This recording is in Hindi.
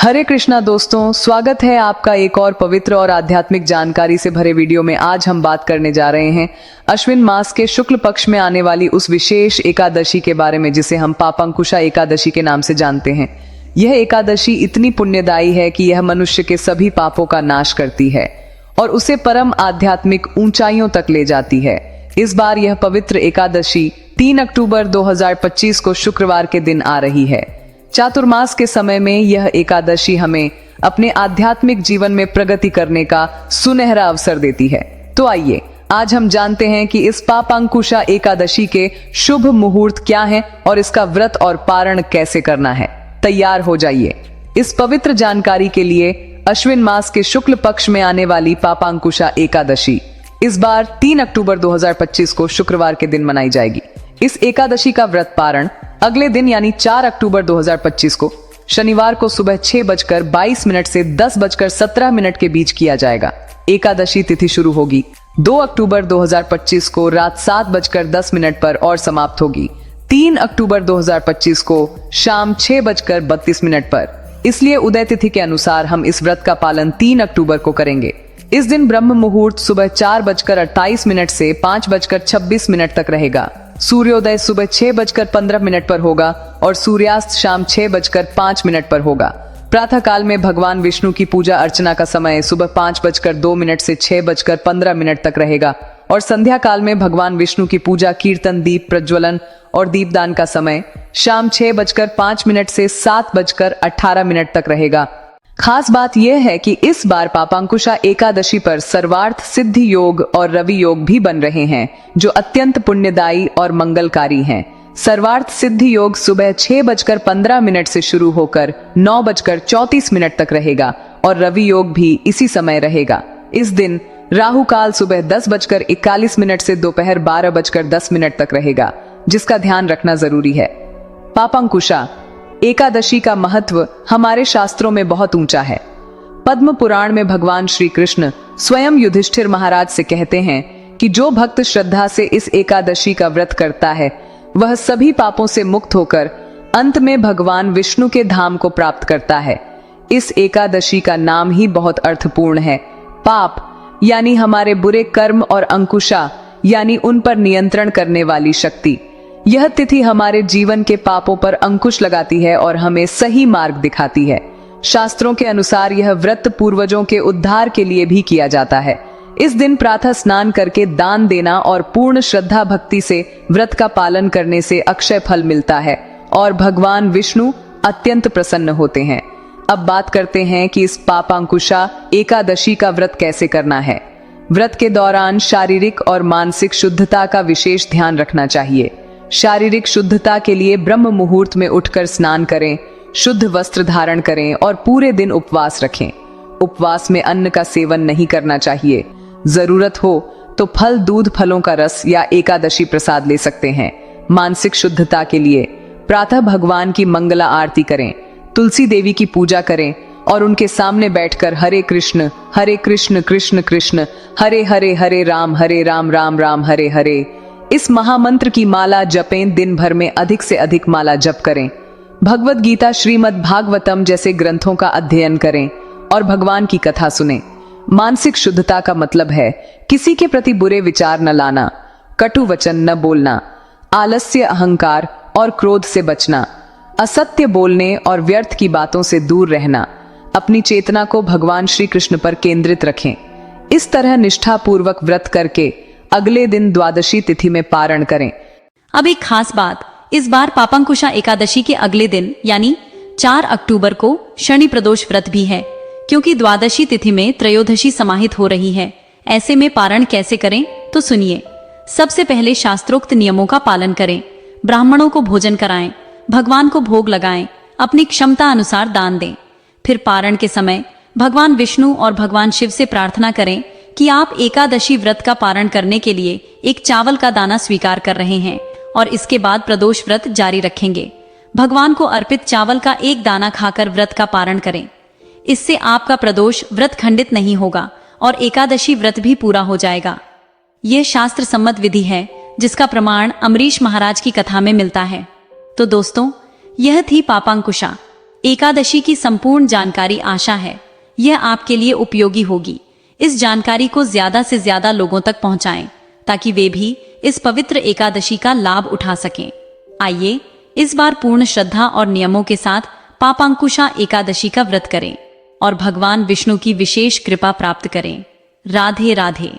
हरे कृष्णा दोस्तों, स्वागत है आपका एक और पवित्र और आध्यात्मिक जानकारी से भरे वीडियो में। आज हम बात करने जा रहे हैं अश्विन मास के शुक्ल पक्ष में आने वाली उस विशेष एकादशी के बारे में जिसे हम पापांकुशा एकादशी के नाम से जानते हैं। यह एकादशी इतनी पुण्यदायी है कि यह मनुष्य के सभी पापों का नाश करती है और उसे परम आध्यात्मिक ऊंचाइयों तक ले जाती है। इस बार यह पवित्र एकादशी 3 अक्टूबर 2025 को शुक्रवार के दिन आ रही है। चातुर्मास के समय में यह एकादशी हमें अपने आध्यात्मिक जीवन में प्रगति करने का सुनहरा अवसर देती है। तो आइए आज हम जानते हैं कि इस पापांकुशा एकादशी के शुभ मुहूर्त क्या हैं और इसका व्रत और पारण कैसे करना है। तैयार हो जाइए। इस पवित्र जानकारी के लिए अश्विन मास के शुक्ल पक्ष में आने वाली पापांकुशा एकादशी इस बार 3 अक्टूबर 2025 को शुक्रवार के दिन मनाई जाएगी। इस एकादशी का व्रत पारण अगले दिन यानी 4 अक्टूबर 2025 को शनिवार को सुबह 6:22 से 10:17 के बीच किया जाएगा। एकादशी तिथि शुरू होगी 2 अक्टूबर 2025 को रात 7:10 पर और समाप्त होगी 3 अक्टूबर 2025 को शाम 6:32 पर। इसलिए उदय तिथि के अनुसार हम इस व्रत का पालन 3 अक्टूबर को करेंगे। इस दिन ब्रह्म मुहूर्त सुबह 4:28 से 5:26 तक रहेगा। सूर्योदय सुबह 6:15 पर होगा और सूर्यास्त शाम 6:05 पर होगा। प्रातः काल में भगवान विष्णु की पूजा अर्चना का समय सुबह 5:02 से 6:15 तक रहेगा और संध्या काल में भगवान विष्णु की पूजा कीर्तन, दीप प्रज्वलन और दीपदान का समय शाम 6:05 से 7:18 तक रहेगा। खास बात यह है कि इस बार पापांकुशा एकादशी पर सर्वार्थ सिद्धि योग और रवि योग भी बन रहे हैं जो अत्यंत पुण्यदायी और मंगलकारी हैं। सर्वार्थ सिद्धि योग सुबह 6:15 से शुरू होकर 9:34 तक रहेगा और रवि योग भी इसी समय रहेगा। इस दिन राहु काल सुबह 10:41 से दोपहर 12:10 तक रहेगा, जिसका ध्यान रखना जरूरी है। पापांकुशा एकादशी का महत्व हमारे शास्त्रों में बहुत ऊंचा है। पद्म पुराण में भगवान श्री कृष्ण स्वयं युधिष्ठिर महाराज से कहते हैं कि जो भक्त श्रद्धा से इस एकादशी का व्रत करता है वह सभी पापों से मुक्त होकर अंत में भगवान विष्णु के धाम को प्राप्त करता है। इस एकादशी का नाम ही बहुत अर्थपूर्ण है। पाप यानी हमारे बुरे कर्म और अंकुशा यानी उन पर नियंत्रण करने वाली शक्ति। यह तिथि हमारे जीवन के पापों पर अंकुश लगाती है और हमें सही मार्ग दिखाती है। शास्त्रों के अनुसार यह व्रत पूर्वजों के उद्धार के लिए भी किया जाता है। इस दिन प्रातः स्नान करके दान देना और पूर्ण श्रद्धा भक्ति से व्रत का पालन करने से अक्षय फल मिलता है और भगवान विष्णु अत्यंत प्रसन्न होते हैं। अब बात करते हैं कि इस पापांकुशा एकादशी का व्रत कैसे करना है। व्रत के दौरान शारीरिक और मानसिक शुद्धता का विशेष ध्यान रखना चाहिए। शारीरिक शुद्धता के लिए ब्रह्म मुहूर्त में उठकर स्नान करें, शुद्ध वस्त्र धारण करें और पूरे दिन उपवास रखें। उपवास में अन्न का सेवन नहीं करना चाहिए। जरूरत हो तो फल, दूध, फलों का रस या एकादशी प्रसाद ले सकते हैं। मानसिक शुद्धता के लिए प्रातः भगवान की मंगला आरती करें, तुलसी देवी की पूजा करें और उनके सामने बैठकर हरे कृष्ण कृष्ण कृष्ण हरे हरे, हरे राम राम राम हरे हरे इस महामंत्र की माला जपें। दिन भर में अधिक से अधिक माला जप करें। भगवत गीता, श्रीमद् भागवतम जैसे ग्रंथों का अध्ययन करें और भगवान की कथा सुनें। मानसिक शुद्धता का मतलब है किसी के प्रति बुरे विचार न लाना, कटु वचन न बोलना, आलस्य, अहंकार और क्रोध से बचना, असत्य बोलने और व्यर्थ की बातों से दूर रहना। अपनी चेतना को भगवान श्री कृष्ण पर केंद्रित रखें। इस तरह निष्ठा पूर्वक व्रत करके अगले दिन द्वादशी तिथि में पारण करें। अब एक खास बात, इस बार पापांकुशा एकादशी के अगले दिन यानी 4 अक्टूबर को शनि प्रदोष व्रत भी है, क्योंकि द्वादशी तिथि में त्रयोदशी समाहित हो रही है। ऐसे में पारण कैसे करें तो सुनिए। सबसे पहले शास्त्रोक्त नियमों का पालन करें। ब्राह्मणों को भोजन कराएं, भगवान को भोग लगाएं, अपनी क्षमता अनुसार दान दें। फिर पारण के समय भगवान विष्णु और भगवान शिव से प्रार्थना करें कि आप एकादशी व्रत का पारण करने के लिए एक चावल का दाना स्वीकार कर रहे हैं और इसके बाद प्रदोष व्रत जारी रखेंगे। भगवान को अर्पित चावल का एक दाना खाकर व्रत का पारण करें। इससे आपका प्रदोष व्रत खंडित नहीं होगा और एकादशी व्रत भी पूरा हो जाएगा। यह शास्त्र सम्मत विधि है जिसका प्रमाण अम्बरीश महाराज की कथा में मिलता है। तो दोस्तों, यह थी पापांकुशा एकादशी की संपूर्ण जानकारी आशा है यह आपके लिए उपयोगी होगी। इस जानकारी को ज्यादा से ज्यादा लोगों तक पहुंचाएं ताकि वे भी इस पवित्र एकादशी का लाभ उठा सकें। आइए इस बार पूर्ण श्रद्धा और नियमों के साथ पापांकुशा एकादशी का व्रत करें और भगवान विष्णु की विशेष कृपा प्राप्त करें। राधे राधे।